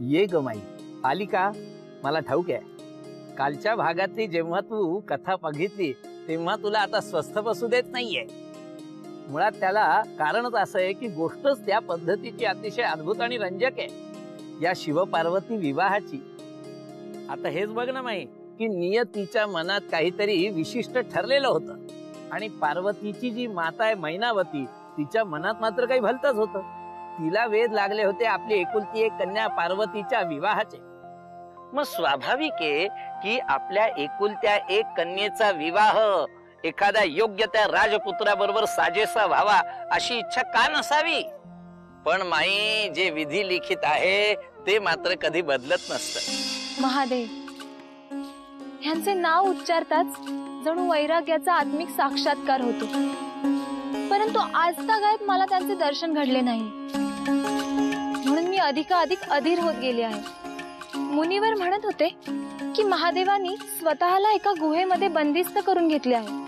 ये गमाई आली का? मला ठाऊक आहे, कालच्या भागातली जेव्हा तू कथा बघितली तेव्हा तुला आता स्वस्थ बसू देत नाहीये. मुळात त्याला कारणच असं आहे की गोष्टच त्या पद्धतीची अतिशय अद्भुत आणि रंजक आहे. या शिवपार्वती विवाहाची आता हेच बघ ना माई की नियतीच्या मनात काहीतरी विशिष्ट ठरलेलं होतं आणि पार्वतीची जी माता आहे मैनावती तिच्या मनात मात्र काही भलतंच होतं. तिला वेध लागले होते आपली एकुलती एक कन्या पार्वतीच्या विवाहाचे. मग स्वाभाविक आहे की आपल्या एकुलत्या एक कन्येचा विवाह एखाद्या योग्य त्या राजपुत्राबरोबर साजेसा व्हावा अशी इच्छा का नसावी. पण माई जे विधी लिखित आहे ते मात्र कधी बदलत नसतं. महादेव ह्यांचे नाव उच्चारताच जणू वैराग्याचा आत्मिक साक्षात्कार होतो, परंतु आजतागायत मला त्यांचे दर्शन घडले नाही, म्हणून मी अधिकाधिक अधीर होत गेले आहे. मुनिवर म्हणत होते की महादेवांनी स्वतःला एका गुहेमध्ये बंदिस्त करून घेतले आहे.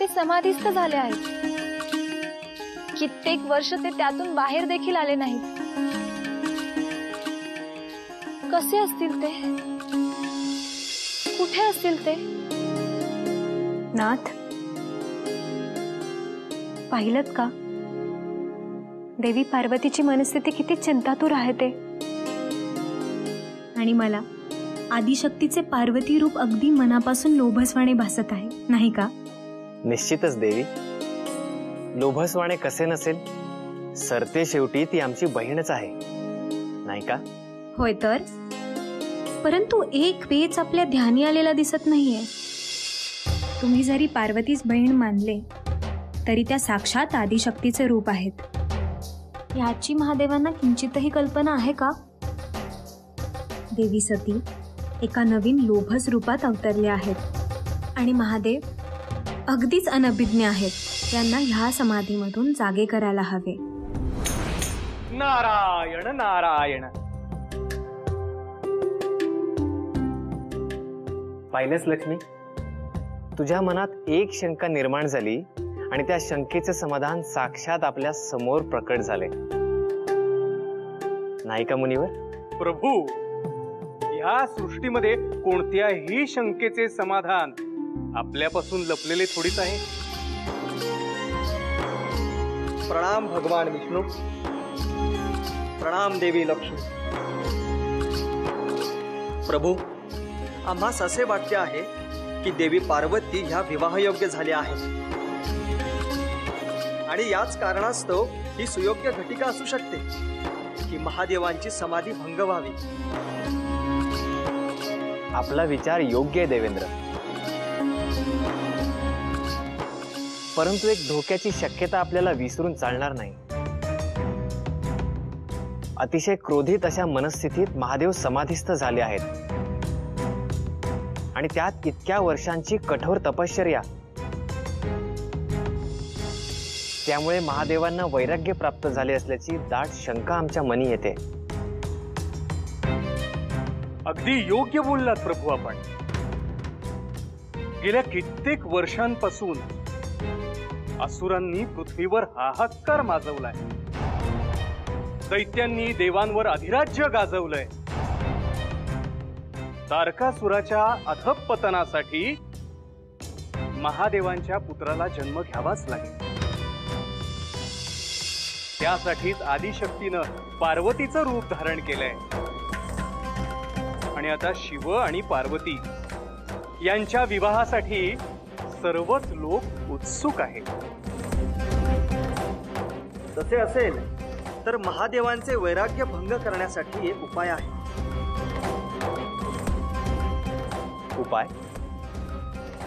ते समाधीस्थ झाले आहेत. कित्येक वर्ष ते त्यातून बाहेर देखील आले नाहीत. कसे असतील ते? कुठे असतील ते? नाथ, पाहिलत का देवी पार्वतीची मनस्थिती किती चिंतातूर आहे ते. आणि मला आदिशक्तीचे पार्वती रूप अगदी मनापासून लोभसवाणे भासत आहे, नाही का? निश्चितच देवी, लोभसवाणे कसे नसेल, सरते शेवटी ती आमची बहीणच आहे, नाही का? होय तर, परंतु एक वेच आपल्या ध्यानी आलेला दिसत नाहीये. तुम्ही जरी पार्वतीच बहीण मानले तरी त्या साक्षात आदिशक्तीचे रूप आहेत. याची महादेवांना किंचितही कल्पना आहे का? देवी सती एका नवीन लोभस रूपात अवतरले आहेत आणि महादेव अगदीच अनभिज्ञ आहेत. त्यांना ह्या समाधीमधून जागे करायला हवे. नारायण नारायण. पाहिलंच लक्ष्मी, तुझ्या मनात एक शंका निर्माण झाली आणि त्या शंकेचे समाधान साक्षात आपल्या समोर प्रकट झाले, नाही का मुनिवर? प्रभू, या सृष्टीमध्ये कोणत्याही शंकेचे समाधान आपल्यापासून लपलेले थोडीच आहे. प्रणाम भगवान विष्णू. प्रणाम देवी लक्ष्मी. प्रभू, आम्हास असे वाटते आहे की देवी पार्वती ह्या विवाहयोग्य झाल्या आहेत आणि याच कारणास्तव ही सुयोग्य घटिका असू शकते की महादेवांची समाधी भंग व्हावी. आपला विचार योग्य आहे देवेंद्र, परंतु एक धोक्याची शक्यता आपल्याला विसरून चालणार नाही. अतिशय क्रोधित अशा मनस्थितीत महादेव समाधीस्थ झाले आहेत आणि त्यात इतक्या वर्षांची कठोर तपश्चर्या. त्यामुळे महादेवांना वैराग्य प्राप्त झाले असल्याची दाट शंका आमच्या मनी येते. अगदी योग्य बोललात प्रभू. आपण गेल्या कित्येक वर्षांपासून असुरांनी पृथ्वीवर हाहाकार माजवलाय. दैत्यांनी देवांवर अधिराज्य गाजवलंय. तारकासुराच्या अधःपतनासाठी महादेवांच्या पुत्राला जन्म घ्यावाच लागेल. त्यासाठीच आदिशक्तीनं पार्वतीचं रूप धारण केलंय आणि आता शिव आणि पार्वती यांच्या विवाहासाठी सर्वच लोक उत्सुक आहेत. तसे असेल तर महादेवांचे वैराग्य भंग करण्यासाठी एक उपाय आहे. उपाय?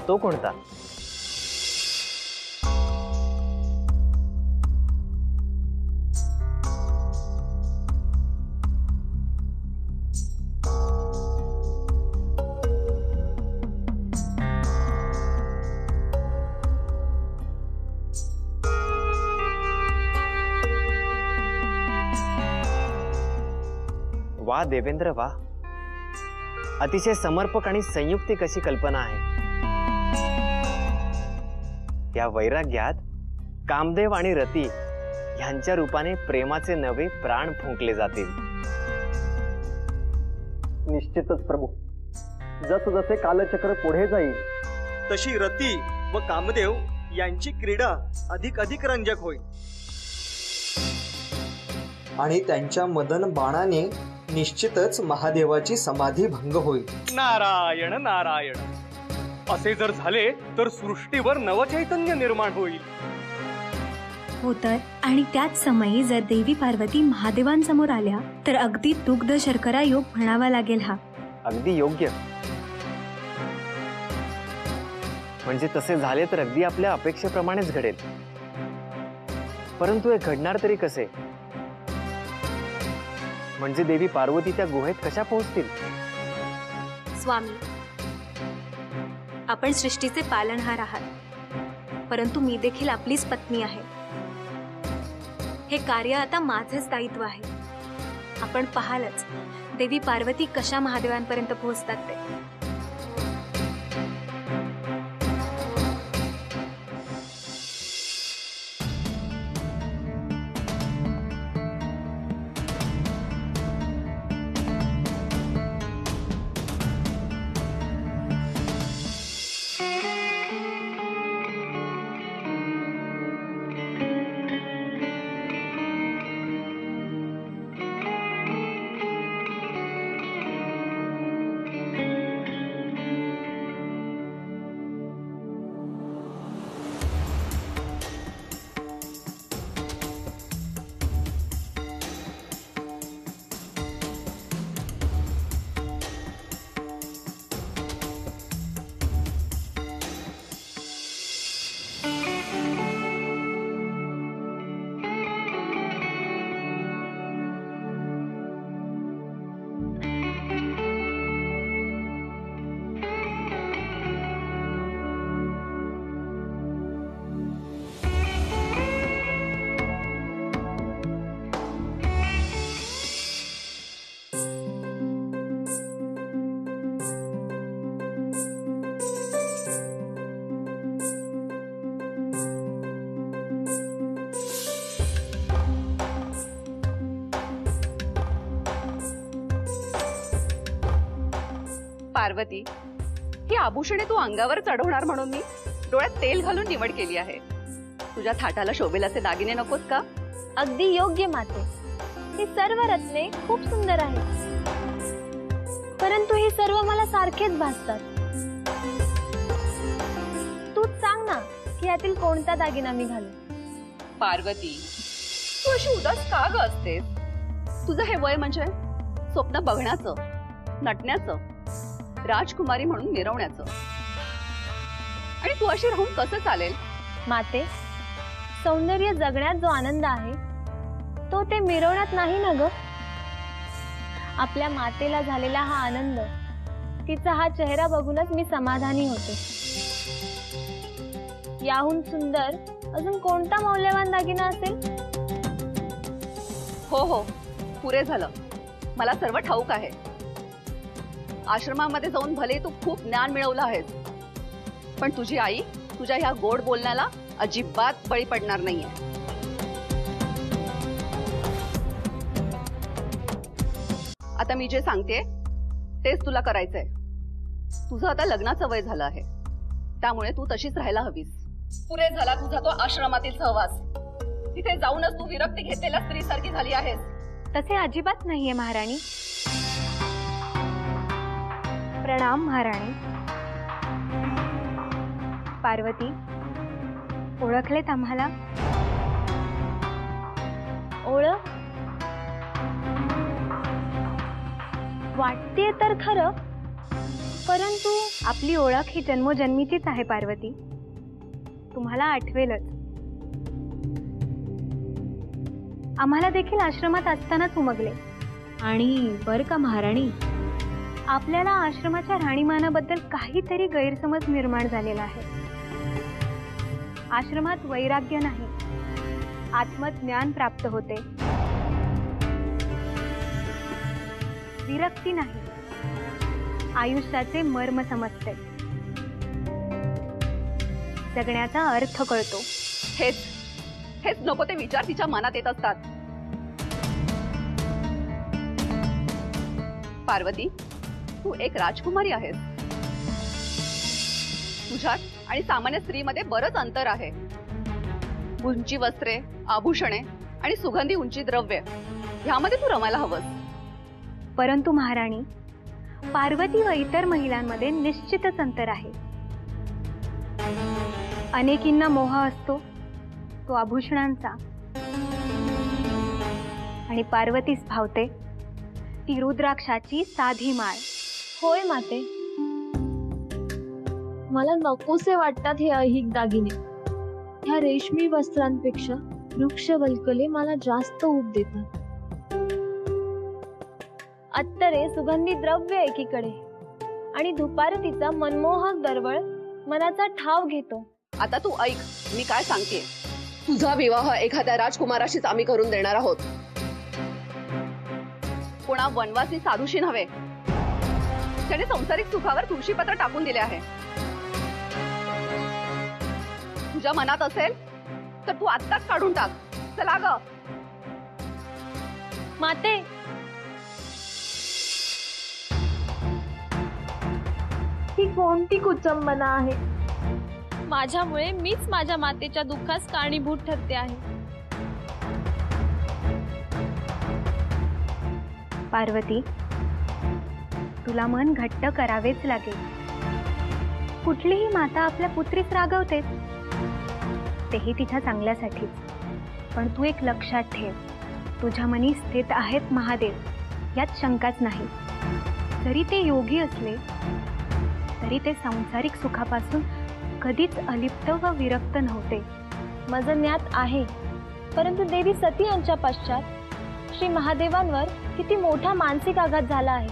तो कोणता? वा देवेंद्र वा, अतिशय समर्पक आणि संयुक्तिक अशी कल्पना आहे. या वैराग्यात कामदेव आणि रती यांच्या रूपाने प्रेमाचे नवे प्राण फुंकले जातील. निश्चितच प्रभू. जसजसे कालचक्र पुढे जाईल तशी रती व कामदेव यांची क्रीडा अधिक अधिक रंजक होईल आणि त्यांच्या मदन बाणाने निश्चितच महादेवाची समाधी भंग होईल. नारायण नारायण. असे जर झाले तर सृष्टीवर नवचैतन्य निर्माण होईल. हो तर, आणि त्याच समयी जर देवी पार्वती महादेवांसमोर आल्या तर अगदी दुग्ध शर्करा योग म्हणावा लागेल हा. अगदी योग्य. म्हणजे तसे झाले तर अगदी आपल्या अपेक्षेप्रमाणेच घडेल. परंतु हे घडणार तरी कसे? म्हणजे देवी पार्वती त्या गुहेत कशा पोहोचतील? स्वामी, आपण सृष्टीचे पालनहार आहात, परंतु मी देखील आपलीच पत्नी आहे. हे कार्य आता माझेच दायित्व आहे. आपण पाहालच देवी पार्वती कशा महादेवांपर्यंत पोहोचतात ते. पार्वती, ही आभूषणे तू अंगावर चढवणार म्हणून मी डोळ्यात तेल घालून निवड केली आहे. तुझ्या थाटाला शोभेल असे दागिने नकोत का? अगदी योग्य माते. ही सर्व रत्ने खूप सुंदर आहेत, परंतु हे सर्व मला सारखेच भासतात. तूच सांग ना की यातील कोणता दागिना मी घालू. पार्वती, तू अशी उदास का ग असतेस? तुझं हे वय म्हणजे स्वप्न बघण्याचं, नटण्याचं, राजकुमारी म्हणून मिरवण्याचं. आणि तू अशी राहून कसं चालेल? माते, सौंदर्य जगण्यात जो आनंद आहे तो ते मिरवण्यात नाही ना ग. आपल्या मातेला झालेला हा आनंद, तिचा हा चेहरा बघूनच मी समाधानी होते. याहून सुंदर अजून कोणता मौल्यवान दागिना असेल? हो हो, पुरे झालं. मला सर्व ठाऊक आहे. आश्रमामध्ये जाऊन भले तू खूप ज्ञान मिळवलं आहेस, पण तुझी आई तुझ्या ह्या गोड बोलण्याला अजिबात बळी पडणार नाहीये. आता मी जे सांगते तेच तुला करायचंय. तुझं आता लग्नाचं वय झालं आहे, त्यामुळे तू तशीच राहायला हवीस. पुरे झाला तुझा तो आश्रमातील सहवास. तिथे जाऊनच तू विरक्ती घेतलेल्या स्त्रीसारखी झाली आहेस. तसे अजिबात नाहीये महाराणी. प्रणाम महाराणी. पार्वती, ओळखलेत आम्हाला? ओळख वाटते तर खरं, परंतु आपली ओळख ही जन्मोजन्मीचीच आहे पार्वती. तुम्हाला आठवेलच. आम्हाला देखील आश्रमात असतानाच उमगले. आणि बर का महाराणी, आपल्याला आश्रमाच्या राणीमानाबद्दल काहीतरी गैरसमज निर्माण झालेला आहे. आश्रमात वैराग्य नाही, आत्मज्ञान प्राप्त होते. विरक्ती नाही, आयुष्याचे मर्म समजते, जगण्याचा अर्थ कळतो. हेच हेच नको ते विचार तिच्या मनात येत असतात. पार्वती, तू एक राजकुमारी आहेस. तुझ्यात आणि सामान्य स्त्रीमध्ये बरंच अंतर आहे. उंची वस्त्रे, आभूषणे आणि सुगंधी उंची द्रव्य ह्यामध्ये तू रमायला हवंस. परंतु महाराणी, पार्वती व इतर महिलांमध्ये निश्चितच अंतर आहे. अनेकींना मोह असतो तो आभूषणांचा, आणि पार्वतीस भावते ती रुद्राक्षाची साधी माळ. होय माते, मला नकोसे वाटतात हे ऐहिक दागिने. ह्या रेशमी वस्त्रांपेक्षा वृक्षवल्कले मला जास्त ऊब देतात. अत्तरे, सुगंधी द्रव्य एकीकडे आणि धुपारतीचा मनमोहक दरवळ मनाचा ठाव घेतो. आता तू ऐक, मी काय सांगते. तुझा विवाह एखाद्या राजकुमाराशीच आम्ही करून देणार आहोत. कोणा वनवासी साधूशी नव्हे, त्याने संसारिक सुखावर तुळशीपत्र टाकून दिले आहे. तुझ्या मनात असेल तर तू आत्ताच काढून टाक. चला ग माते, ही कोणती कुचंबना आहे. माझ्यामुळे मीच माझ्या मातेच्या दुःखास कारणीभूत ठरते आहे. पार्वती, तुला मन घट्ट करावेच लागेल. कुठलीही माता आपल्या पुत्रीस रागवते, तेही तिच्या चांगल्यासाठीच. पण तू एक लक्षात ठेव, तुझ्या मनी स्थित आहेत महादेव, यात शंकाच नाही. जरी ते योगी असले तरी ते सांसारिक सुखापासून कधीच अलिप्त व विरक्त नव्हते. माझं ज्ञात आहे, परंतु देवी सती यांच्या पश्चात श्री महादेवांवर किती मोठा मानसिक आघात झाला आहे,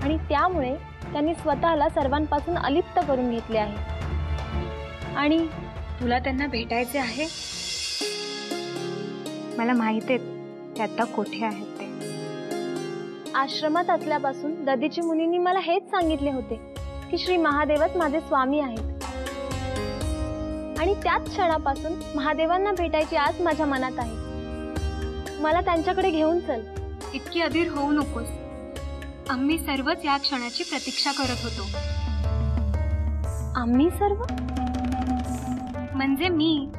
आणि त्यामुळे त्यांनी स्वतःला सर्वांपासून अलिप्त करून घेतले आहे. आणि तुला त्यांना भेटायचे आहे. मला माहिती आहे ते आता कुठे आहेत ते. आश्रमात असल्यापासून ददीची मुनींनी मला हेच सांगितले होते की श्री महादेवच माझे स्वामी आहेत, आणि त्याच क्षणापासून महादेवांना भेटायची आस माझ्या मनात आहे. मला त्यांच्याकडे घेऊन चल. इतकी अधीर होऊ नकोस. आम्ही सर्वच या क्षणाची प्रतीक्षा करत होतो. आम्ही सर्व म्हणजे मी,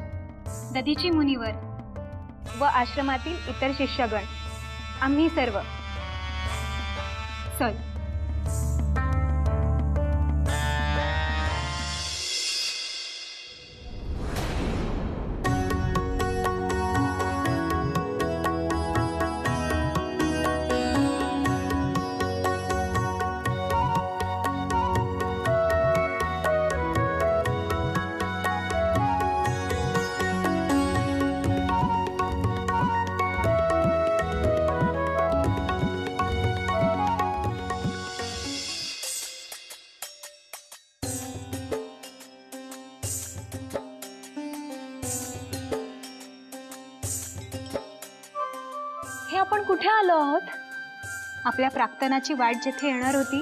ददीची मुनिवर व आश्रमातील इतर शिष्यगण, आम्ही सर्व. चल. हे आपण कुठे आलो आहोत? आपल्या प्राक्तनाची वाट जिथे येणार होती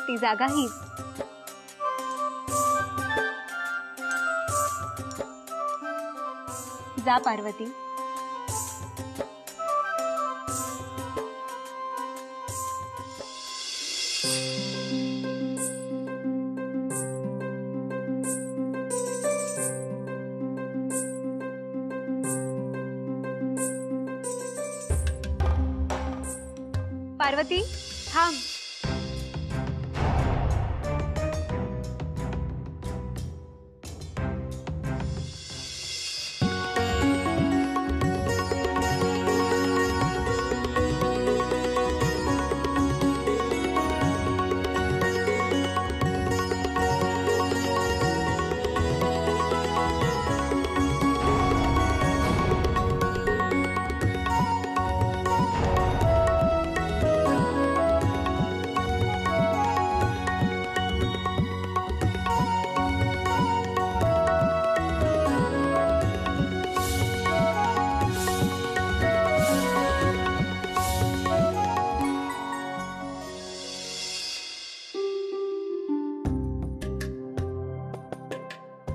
ती जागा हीच. जा पार्वती. पार्वती, थांब.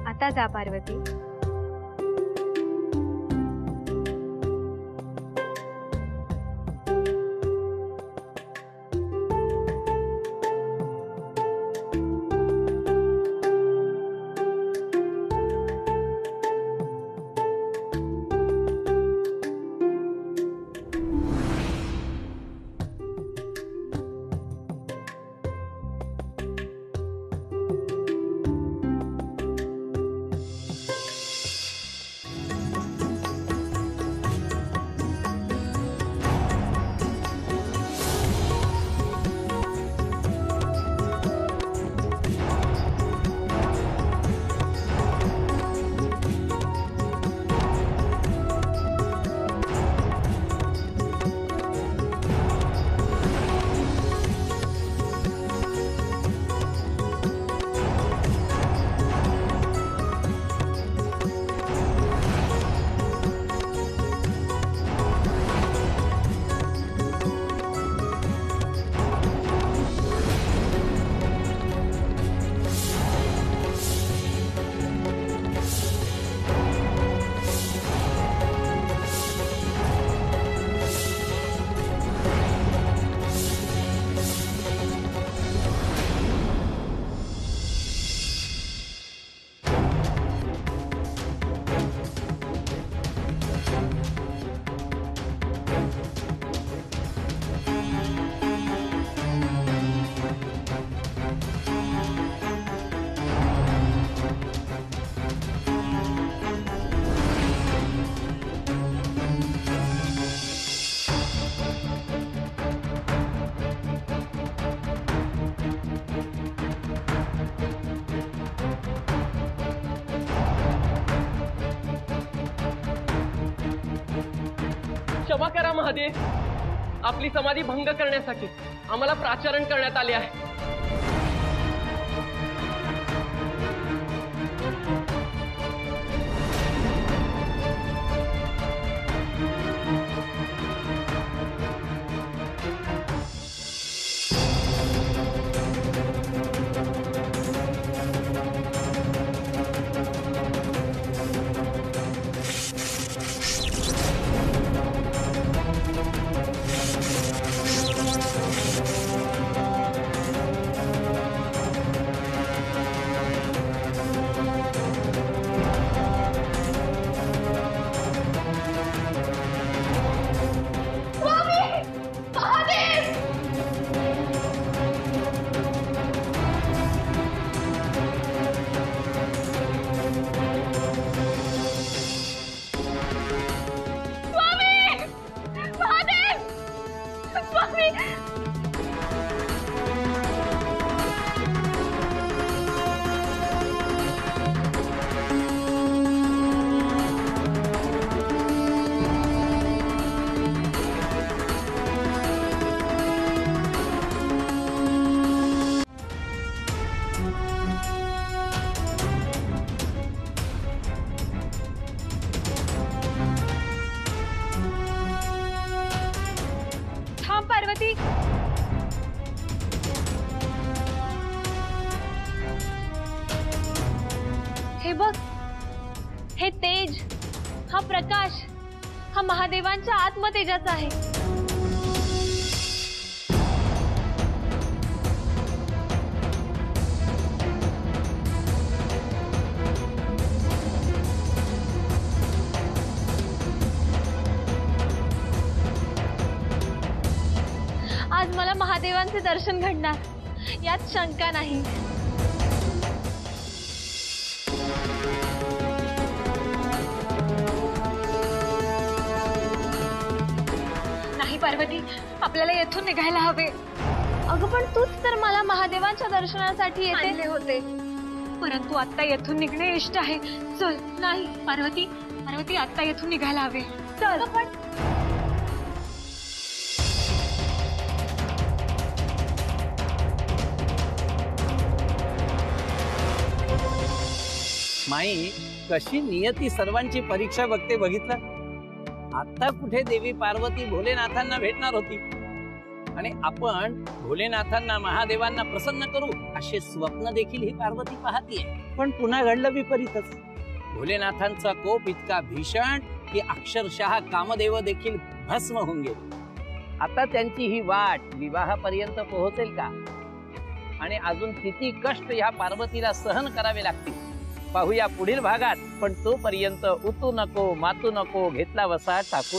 आता जा पार्वती. क्षमा करा महादेव, आपली समाधी भंग करण्यासाठी आम्हाला प्राचारण करण्यात आले आहे. पार्वती, हे बघ, हे तेज, हा प्रकाश, हा महादेवांच्या आत्मतेजाचा आहे. आज मला महादेवांचे दर्शन घडणार, यात शंका नाही. नाही पार्वती, आपल्याला येथून निघायला हवे. अगं पण तूच तर मला महादेवांच्या दर्शनासाठी येते होते. परंतु आता येथून निघणे इष्ट आहे. चल. नाही पार्वती, पार्वती आता येथून निघायला हवे. चल. पण माई, कशी नियती सर्वांची परीक्षा बघते बघितलं. आता कुठे देवी पार्वती भोलेनाथांना भेटणार होती आणि आपण भोलेनाथांना महादेवांना प्रसन्न करू असे स्वप्न देखील ही पार्वती पाहतीये. पण पुन्हा घडलं विपरीतच. भोलेनाथांचा कोप इतका भीषण की अक्षरशः कामदेव देखील भस्म होऊन गेले. आता त्यांची ही वाट विवाहापर्यंत पोहोचेल का आणि अजून किती कष्ट ह्या पार्वतीला सहन करावे लागतील पाहूया पुढील भागात. पण तोपर्यंत उतू नको, मातू नको, घेतला वसा टाकू